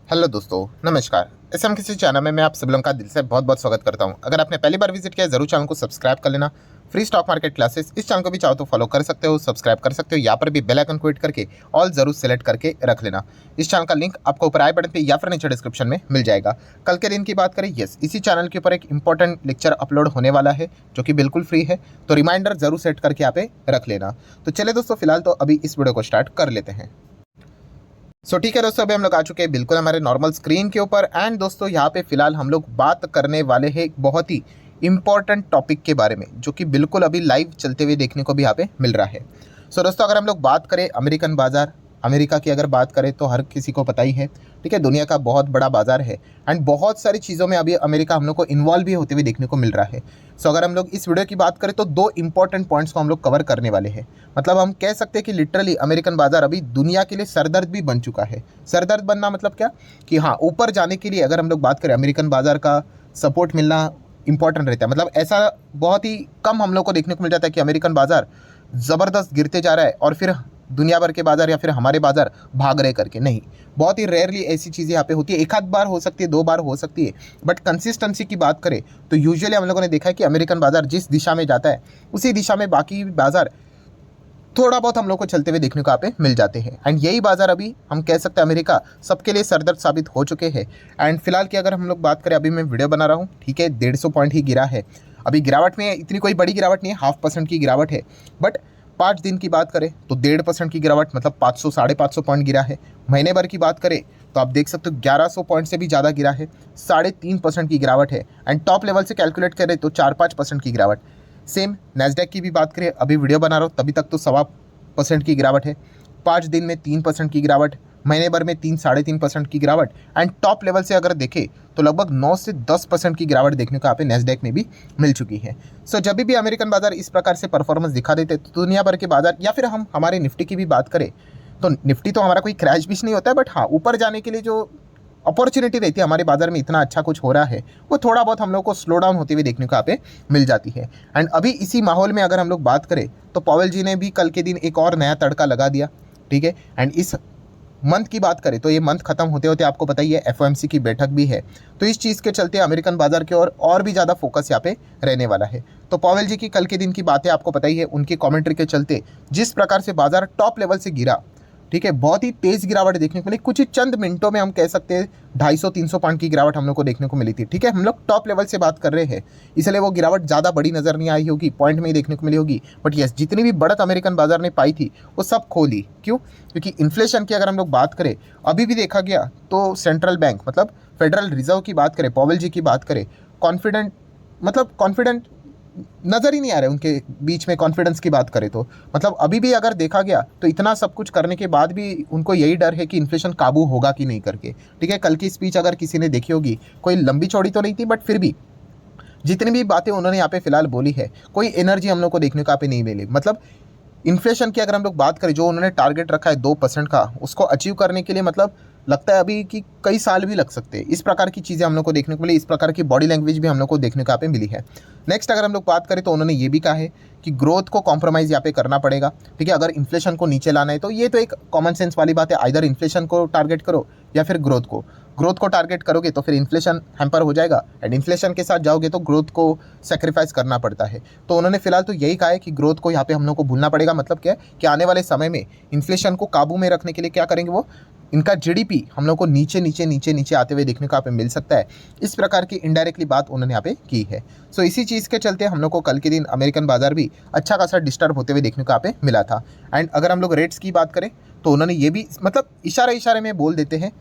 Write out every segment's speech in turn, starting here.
Hello दोस्तों, नमस्कार। इस हम किसी चैनल में मैं आप सभी लोगों का दिल से बहुत बहुत स्वागत करता हूं। अगर आपने पहली बार विजिट किया है, जरूर चैनल को सब्सक्राइब कर लेना। फ्री स्टॉक मार्केट क्लासेस इस चैनल को भी चाहो तो फॉलो कर सकते हो, सब्सक्राइब कर सकते हो। यहाँ पर भी बेल आइकन को हिट करके ऑल जरूर सेलेक्ट करके रख लेना। इस चैनल का लिंक आपको ऊपर आई बटन पे या फिर नीचे डिस्क्रिप्शन में मिल जाएगा। कल के दिन की बात करें, यस, इसी चैनल के ऊपर एक इंपॉर्टेंट लेक्चर अपलोड होने वाला है जो कि बिल्कुल फ्री है, तो रिमाइंडर जरूर सेट करके यहाँ पे रख लेना। तो चले दोस्तों, फिलहाल तो अभी इस वीडियो को स्टार्ट कर लेते हैं। ठीक है दोस्तों, अभी हम लोग आ चुके हैं बिल्कुल हमारे नॉर्मल स्क्रीन के ऊपर। एंड दोस्तों, यहाँ पे फिलहाल हम लोग बात करने वाले हैं एक बहुत ही इंपॉर्टेंट टॉपिक के बारे में, जो कि बिल्कुल अभी लाइव चलते हुए देखने को भी यहाँ पे मिल रहा है। दोस्तों, अगर हम लोग बात करें अमेरिकन बाजार, अमेरिका की अगर बात करें तो हर किसी को पता ही है, ठीक है, दुनिया का बहुत बड़ा बाजार है। एंड बहुत सारी चीज़ों में अभी अमेरिका हम लोग को इन्वॉल्व भी होते हुए देखने को मिल रहा है। अगर हम लोग इस वीडियो की बात करें तो दो इंपॉर्टेंट पॉइंट्स को हम लोग कवर करने वाले हैं। मतलब हम कह सकते हैं कि लिटरली अमेरिकन बाजार अभी दुनिया के लिए सरदर्द भी बन चुका है। सरदर्द बनना मतलब क्या, कि हाँ, ऊपर जाने के लिए अगर हम लोग बात करें, अमेरिकन बाजार का सपोर्ट मिलना इंपॉर्टेंट रहता है। मतलब ऐसा बहुत ही कम हम लोग को देखने को मिल जाता है कि अमेरिकन बाजार ज़बरदस्त गिरते जा रहा है और फिर दुनिया भर के बाजार या फिर हमारे बाजार भाग रहे करके। नहीं, बहुत ही रेयरली ऐसी चीज़ें यहाँ पे होती है। एक आध बार हो सकती है, दो बार हो सकती है, बट कंसिस्टेंसी की बात करें तो यूजुअली हम लोगों ने देखा है कि अमेरिकन बाजार जिस दिशा में जाता है उसी दिशा में बाकी बाजार थोड़ा बहुत हम लोग को चलते हुए देखने को यहाँ पे मिल जाते हैं। एंड यही बाजार अभी हम कह सकते हैं अमेरिका सबके लिए सरदर्द साबित हो चुके हैं। एंड फिलहाल की अगर हम लोग बात करें, अभी मैं वीडियो बना रहा हूँ, ठीक है, 150 पॉइंट ही गिरा है। अभी गिरावट में इतनी कोई बड़ी गिरावट नहीं है, 0.5% की गिरावट है। बट 5 दिन की बात करें तो 1.5% की गिरावट, मतलब 500 550 पॉइंट गिरा है। महीने भर की बात करें तो आप देख सकते हो 1100 पॉइंट से भी ज़्यादा गिरा है, 3.5% की गिरावट है। एंड टॉप लेवल से कैलकुलेट करें तो 4-5% की गिरावट। सेम नैस्डैक की भी बात करें, अभी वीडियो बना रहा हूँ तभी तक तो 1.25% की गिरावट है। 5 दिन में 3% की गिरावट, महीने भर में 3-3.5% की गिरावट। एंड टॉप लेवल से अगर देखें तो लगभग 9 से 10% की गिरावट देखने को यहाँ पे नैस्डैक में भी मिल चुकी है। जब भी अमेरिकन बाजार इस प्रकार से परफॉर्मेंस दिखा देते तो दुनिया भर के बाजार, या फिर हम हमारे निफ्टी की भी बात करें तो निफ्टी तो हमारा कोई क्रैश भी नहीं होता है, बट हाँ, ऊपर जाने के लिए जो अपॉर्चुनिटी रहती है हमारे बाजार में, इतना अच्छा कुछ हो रहा है, वो थोड़ा बहुत हम लोग को स्लो डाउन होते हुए देखने को यहाँ पे मिल जाती है। एंड अभी इसी माहौल में अगर हम लोग बात करें तो पॉवेल जी ने भी कल के दिन एक और नया तड़का लगा दिया, ठीक है। एंड इस मंथ की बात करें तो ये मंथ खत्म होते होते आपको पता ही है एफओएमसी की बैठक भी है, तो इस चीज़ के चलते अमेरिकन बाजार की ओर और भी ज़्यादा फोकस यहाँ पे रहने वाला है। तो पॉवेल जी की कल के दिन की बातें आपको पता ही है, उनकी कमेंट्री के चलते जिस प्रकार से बाजार टॉप लेवल से गिरा, ठीक है, बहुत ही तेज गिरावट देखने को मिली। कुछ ही चंद मिनटों में हम कह सकते हैं 250-300 पॉइंट की गिरावट हम लोग को देखने को मिली थी, ठीक है। हम लोग टॉप लेवल से बात कर रहे हैं, इसलिए वो गिरावट ज़्यादा बड़ी नज़र नहीं आई होगी, पॉइंट में ही देखने को मिली होगी। बट यस, जितनी भी बढ़त अमेरिकन बाजार ने पाई थी वो सब खो ली। क्यों? क्योंकि इन्फ्लेशन की अगर हम लोग बात करें, अभी भी देखा गया तो सेंट्रल बैंक, मतलब फेडरल रिजर्व की बात करें, पॉवेल जी की बात करें, कॉन्फिडेंट नज़र ही नहीं आ रहा है उनके बीच में। कॉन्फिडेंस की बात करें तो मतलब अभी भी अगर देखा गया तो इतना सब कुछ करने के बाद भी उनको यही डर है कि इन्फ्लेशन काबू होगा कि नहीं करके, ठीक है। कल की स्पीच अगर किसी ने देखी होगी, कोई लंबी चौड़ी तो नहीं थी, बट फिर भी जितनी भी बातें उन्होंने यहाँ पे फिलहाल बोली है, कोई एनर्जी हम लोग को देखने को यहाँ पे नहीं मिली। मतलब इन्फ्लेशन की अगर हम लोग बात करें, जो उन्होंने टारगेट रखा है 2% का, उसको अचीव करने के लिए मतलब लगता है अभी कि कई साल भी लग सकते हैं। इस प्रकार की चीज़ें हम लोग को देखने को मिली, इस प्रकार की बॉडी लैंग्वेज भी हम लोग को देखने को यहाँ पे मिली है। नेक्स्ट अगर हम लोग बात करें तो उन्होंने ये भी कहा है कि ग्रोथ को कॉम्प्रोमाइज़ यहाँ पे करना पड़ेगा, ठीक है। अगर इन्फ्लेशन को नीचे लाना है तो ये तो एक कॉमन सेंस वाली बात है, आइदर इन्फ्लेशन को टारगेट करो या फिर ग्रोथ को टारगेट करोगे तो फिर इन्फ्लेशन हैम्पर हो जाएगा, एंड इन्फ्लेशन के साथ जाओगे तो ग्रोथ को सेक्रीफाइस करना पड़ता है। तो उन्होंने फिलहाल तो यही कहा है कि ग्रोथ को यहाँ पे हम लोग को भूलना पड़ेगा। मतलब क्या है कि आने वाले समय में इन्फ्लेशन को काबू में रखने के लिए क्या करेंगे, वो इनका जीडीपी हम लोग को नीचे नीचे नीचे नीचे आते हुए देखने को यहाँ पे मिल सकता है। इस प्रकार की इनडायरेक्टली बात उन्होंने यहाँ पे की है। इसी चीज़ के चलते हम लोग को कल के दिन अमेरिकन बाजार भी अच्छा खासा डिस्टर्ब होते हुए देखने को यहाँ पे मिला था। एंड अगर हम लोग रेट्स की बात करें तो उन्होंने ये भी मतलब इशारे में बोल देते हैं,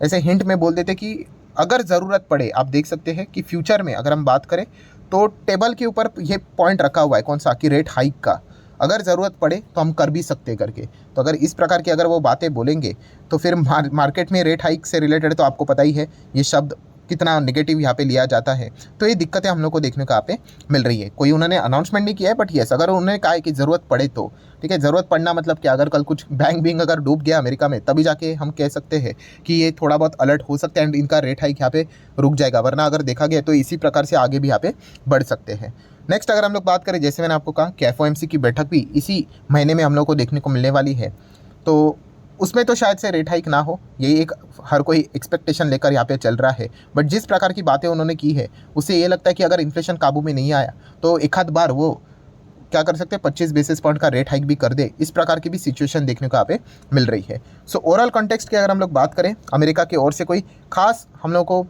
ऐसे हिंट में बोल देते कि अगर ज़रूरत पड़े, आप देख सकते हैं कि फ्यूचर में अगर हम बात करें तो टेबल के ऊपर ये पॉइंट रखा हुआ है, कौन सा, कि रेट हाइक का, अगर ज़रूरत पड़े तो हम कर भी सकते करके। तो अगर इस प्रकार की अगर वो बातें बोलेंगे तो फिर मार्केट में रेट हाइक से रिलेटेड तो आपको पता ही है ये शब्द कितना नेगेटिव यहाँ पे लिया जाता है। तो ये दिक्कतें हम लोग को देखने को यहाँ पे मिल रही है। कोई उन्होंने अनाउंसमेंट नहीं किया है, बट यस, अगर उन्होंने कहा है कि ज़रूरत पड़े तो, ठीक है। ज़रूरत पड़ना मतलब कि अगर कल कुछ बैंक अगर डूब गया अमेरिका में, तभी जाके हम कह सकते हैं कि ये थोड़ा बहुत अलर्ट हो सकता है एंड इनका रेट हाइक यहाँ पे रुक जाएगा। वरना अगर देखा गया तो इसी प्रकार से आगे भी यहाँ पे बढ़ सकते हैं। नेक्स्ट अगर हम लोग बात करें, जैसे मैंने आपको कहा कि एफओएमसी की बैठक भी इसी महीने में हम लोग को देखने को मिलने वाली है। तो उसमें तो शायद से रेट हाइक ना हो, यही एक हर कोई एक्सपेक्टेशन लेकर यहाँ पे चल रहा है। बट जिस प्रकार की बातें उन्होंने की है उससे ये लगता है कि अगर इन्फ्लेशन काबू में नहीं आया तो एक आध बार वो क्या कर सकते हैं, 25 बेसिस पॉइंट का रेट हाइक भी कर दे। इस प्रकार की भी सिचुएशन देखने को यहाँ पे मिल रही है। सो ओवरऑल कॉन्टेक्स्ट की अगर हम लोग बात करें, अमेरिका की ओर से कोई खास हम लोग को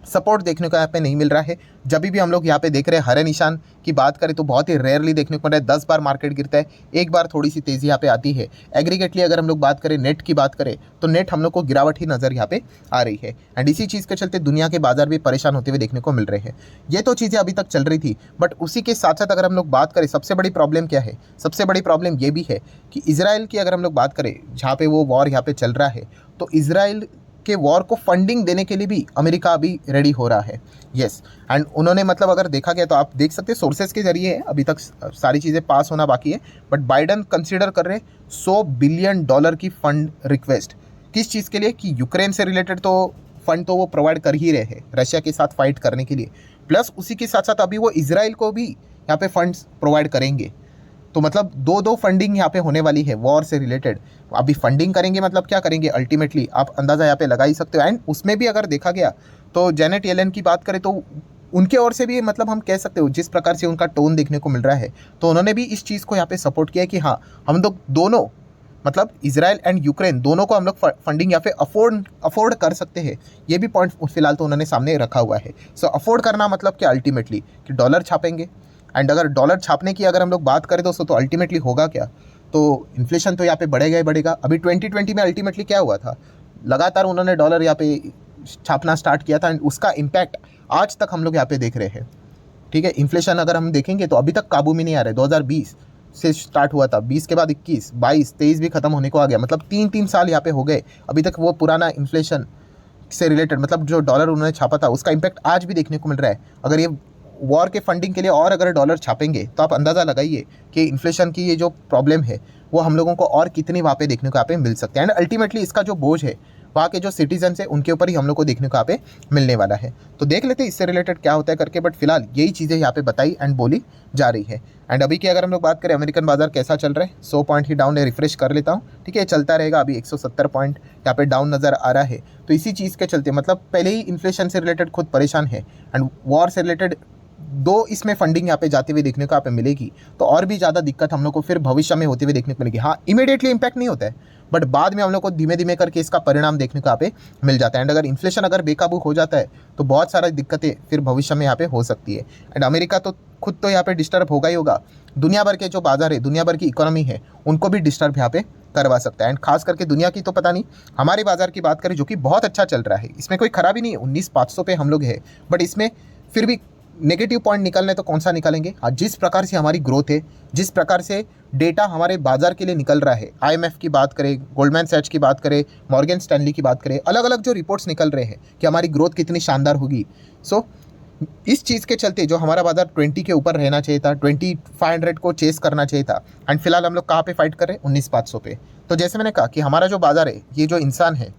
सपोर्ट देखने को यहाँ पे नहीं मिल रहा है। जब भी हम लोग यहाँ पे देख रहे हैं हरे निशान की बात करें तो बहुत ही रेयरली देखने को मिल रहा है। 10 बार मार्केट गिरता है, एक बार थोड़ी सी तेज़ी यहाँ पे आती है। एग्रीगेटली अगर हम लोग बात करें, नेट की बात करें तो नेट हम लोग को गिरावट ही नज़र यहाँ पे आ रही है। एंड इसी चीज़ के चलते दुनिया के बाजार भी परेशान होते हुए देखने को मिल रहे हैं। ये तो चीज़ें अभी तक चल रही थी, बट उसी के साथ साथ अगर हम लोग बात करें सबसे बड़ी प्रॉब्लम क्या है, सबसे बड़ी प्रॉब्लम ये भी है कि इजराइल की अगर हम लोग बात करें, जहाँ पे वो वॉर यहाँ पे चल रहा है, तो इजराइल के वॉर को फंडिंग देने के लिए भी अमेरिका अभी रेडी हो रहा है। यस, एंड उन्होंने मतलब अगर देखा गया तो आप देख सकते हैं सोर्सेज के जरिए है, अभी तक सारी चीज़ें पास होना बाकी है, बट बाइडन कंसीडर कर रहे $100 बिलियन की फंड रिक्वेस्ट। किस चीज़ के लिए? कि यूक्रेन से रिलेटेड तो फंड तो वो प्रोवाइड कर ही रहे हैं रशिया के साथ फाइट करने के लिए, प्लस उसी के साथ साथ अभी वो इजराइल को भी यहाँ पे फंड्स प्रोवाइड करेंगे। तो मतलब दो फंडिंग यहाँ पे होने वाली है वॉर से रिलेटेड। अभी फंडिंग करेंगे मतलब क्या करेंगे अल्टीमेटली, आप अंदाज़ा यहाँ पे लगा ही सकते हो। एंड उसमें भी अगर देखा गया तो जेनेट येलेन की बात करें तो उनके ओर से भी मतलब हम कह सकते हो जिस प्रकार से उनका टोन देखने को मिल रहा है, तो उन्होंने भी इस चीज़ को यहाँ पे सपोर्ट किया है कि हाँ, हम लोग दोनों मतलब इजराइल एंड यूक्रेन दोनों को हम लोग फंडिंग यहाँ पे अफोर्ड कर सकते हैं। ये भी पॉइंट फिलहाल तो उन्होंने सामने रखा हुआ है। सो अफोर्ड करना मतलब क्या अल्टीमेटली, कि डॉलर छापेंगे। एंड अगर डॉलर छापने की अगर हम लोग बात करें दोस्तों, तो अल्टीमेटली होगा क्या, तो इन्फ्लेशन तो यहाँ पे बढ़ेगा ही बढ़ेगा। अभी 2020 में अल्टीमेटली क्या हुआ था, लगातार उन्होंने डॉलर यहाँ पे छापना स्टार्ट किया था एंड उसका इम्पैक्ट आज तक हम लोग यहाँ पे देख रहे हैं। ठीक है, इन्फ्लेशन अगर हम देखेंगे तो अभी तक काबू में नहीं आ रहा है। 2020 से स्टार्ट हुआ था, 20 के बाद 21, 22, 23 भी खत्म होने को आ गया, मतलब 3 साल यहाँ पे हो गए, अभी तक वो पुराना इन्फ्लेशन से रिलेटेड मतलब जो डॉलर उन्होंने छापा था उसका इम्पैक्ट आज भी देखने को मिल रहा है। अगर ये वॉर के फंडिंग के लिए और अगर डॉलर छापेंगे तो आप अंदाज़ा लगाइए कि इन्फ्लेशन की ये जो प्रॉब्लम है वो हम लोगों को और कितनी वहाँ पे देखने को यहाँ पे मिल सकते हैं। एंड अल्टीमेटली इसका जो बोझ है वहाँ के जो सिटीजन है उनके ऊपर ही हम लोग को देखने को यहाँ पे मिलने वाला है। तो देख लेते हैं इससे रिलेटेड क्या होता है करके, बट फिलहाल यही चीज़ें यहाँ पे बताई एंड बोली जा रही है। एंड अभी की अगर हम लोग बात करें अमेरिकन बाजार कैसा चल रहा है, 100 पॉइंट ही डाउन है, रिफ्रेश कर लेता हूँ। ठीक है, चलता रहेगा। अभी 170 पॉइंट यहाँ पे डाउन नज़र आ रहा है। तो इसी चीज़ के चलते मतलब पहले ही इन्फ्लेशन से रिलेटेड खुद परेशान है एंड वॉर से रिलेटेड दो इसमें फंडिंग यहाँ पे जाते हुए देखने को यहाँ पे मिलेगी, तो और भी ज़्यादा दिक्कत हम लोग को फिर भविष्य में होते हुए देखने को मिलेगी। हाँ, इमीडिएटली इंपैक्ट नहीं होता है, बट बाद में हम लोग को धीमे धीमे करके इसका परिणाम देखने को यहाँ पे मिल जाता है। एंड अगर इन्फ्लेशन अगर बेकाबू हो जाता है तो बहुत सारी दिक्कतें फिर भविष्य में यहाँ पे हो सकती है। एंड अमेरिका तो खुद तो यहाँ पे डिस्टर्ब होगा ही होगा, दुनिया भर के जो बाजार है, दुनिया भर की इकोनॉमी है, उनको भी डिस्टर्ब यहाँ पे करवा सकता है। एंड खास करके दुनिया की तो पता नहीं, हमारे बाजार की बात करें जो कि बहुत अच्छा चल रहा है, इसमें कोई खराबी नहीं है, 19,500 पे हम लोग है, बट इसमें फिर भी नेगेटिव पॉइंट निकालने तो कौन सा निकालेंगे। आज जिस प्रकार से हमारी ग्रोथ है, जिस प्रकार से डेटा हमारे बाजार के लिए निकल रहा है, IMF की बात करें, गोल्डमैन सैच की बात करें, मॉर्गन स्टैनली की बात करें, अलग अलग जो रिपोर्ट्स निकल रहे हैं कि हमारी ग्रोथ कितनी शानदार होगी। सो इस चीज़ के चलते जो हमारा बाजार 20 के ऊपर रहना चाहिए था, 2500 को चेस करना चाहिए था। एंड फिलहाल हम लोग कहाँ पे फाइट कर रहे हैं, 19,500 पे। तो जैसे मैंने कहा कि हमारा जो बाजार है, ये जो इंसान है,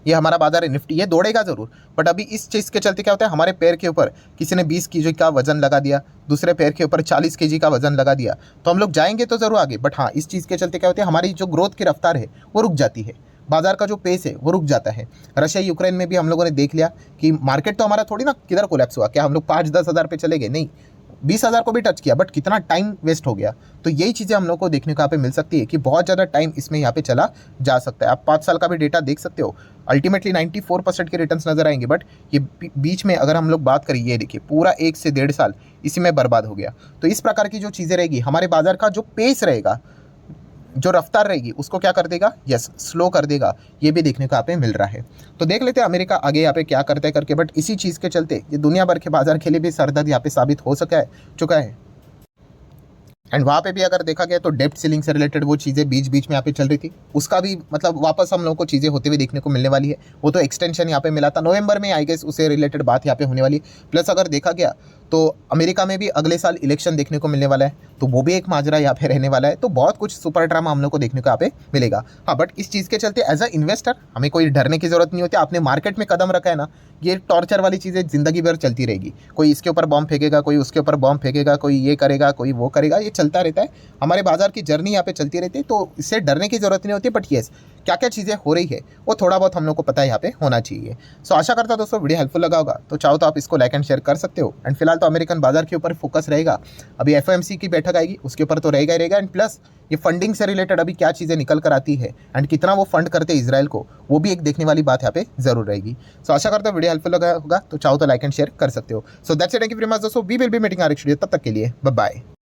ये हमारा बाजार है निफ्टी, ये दौड़ेगा ज़रूर, बट अभी इस चीज़ के चलते क्या होता है, हमारे पैर के ऊपर किसी ने 20 kg का वजन लगा दिया, दूसरे पैर के ऊपर 40 kg का वजन लगा दिया, तो हम लोग जाएंगे तो ज़रूर आगे, बट हाँ, इस चीज़ के चलते क्या होता है, हमारी जो ग्रोथ की रफ्तार है वो रुक जाती है, बाजार का जो पेस है वो रुक जाता है। रशिया यूक्रेन में भी हम लोगों ने देख लिया कि मार्केट तो हमारा थोड़ी ना किधर कोलैप्स हुआ, क्या हम लोग 5-10 हज़ार पे चले गए, नहीं, 20,000 को भी टच किया, बट कितना टाइम वेस्ट हो गया। तो यही चीज़ें हम लोग को देखने को यहाँ पे मिल सकती है कि बहुत ज़्यादा टाइम इसमें यहाँ पे चला जा सकता है। आप 5 साल का भी डेटा देख सकते हो, अल्टीमेटली 94% के रिटर्न्स नजर आएंगे, बट ये बीच में अगर हम लोग बात करें, ये देखिए पूरा 1 से 1.5 साल इसी में बर्बाद हो गया। तो इस प्रकार की जो चीज़ें रहेगी, हमारे बाजार का जो पेस रहेगा, जो रफ्तार रहेगी, उसको क्या कर देगा, यस, स्लो कर देगा। ये भी देखने को यहाँ पे मिल रहा है। तो देख लेते हैं अमेरिका आगे यहाँ पे क्या करता है करके, बट इसी चीज़ के चलते ये दुनिया भर के बाजार के लिए भी सरदर्द यहाँ पे साबित हो चुका है। एंड वहाँ पे भी अगर देखा गया तो डेप्ट सीलिंग से रिलेटेड वो चीज़ें बीच बीच में यहाँ पे चल रही थी, उसका भी मतलब वापस हम लोगों को चीज़ें होते हुए देखने को मिलने वाली है। वो तो एक्सटेंशन यहाँ पे मिला था नवंबर में, आई गेस उससे रिलेटेड बात यहाँ पे होने वाली है। प्लस अगर देखा गया तो अमेरिका में भी अगले साल इलेक्शन देखने को मिलने वाला है, तो वो भी एक माजरा यहाँ पे रहने वाला है। तो बहुत कुछ सुपर ड्रामा हम लोग को देखने को यहाँ पे मिलेगा। हाँ, बट इस चीज़ के चलते एज अ इन्वेस्टर हमें कोई डरने की जरूरत नहीं होती। आपने मार्केट में कदम रखा है ना, ये टॉर्चर वाली चीज़ें जिंदगी भर चलती रहेगी। कोई इसके ऊपर बॉम्ब फेंकेगा, कोई उसके ऊपर बॉम्ब फेंकेगा, कोई ये करेगा, कोई वो करेगा, ये चलता रहता है। हमारे बाजार की जर्नी यहाँ पे चलती रहती है, तो इससे डरने की जरूरत नहीं होती। बट येस, क्या क्या चीज़ें हो रही है वो थोड़ा बहुत हम लोग को पता है यहाँ पे होना चाहिए। सो आशा करता हूं दोस्तों वीडियो हेल्पफुल लगा होगा। तो चाहो तो आप इसको लाइक एंड शेयर कर सकते हो। एंड फिलहाल तो अमेरिकन बाजार के ऊपर फोकस रहेगा। अभी एफओएमसी की बैठक आएगी, उसके ऊपर तो रहेगा ही रहेगा। एंड प्लस ये फंडिंग से रिलेटेड अभी क्या चीज़ें निकल कर आती है एंड कितना वो फंड करते हैं इजराइल को, वो भी एक देखने वाली बात यहाँ पे जरूर रहेगी। सो आशा करता हूं वीडियो हेल्पफुल लगा होगा। तो चाहो तो लाइक एंड शेयर कर सकते हो। So that's it, thank you very much दोस्तों। We will be meeting our next video. तब तक के लिए बाय बाय।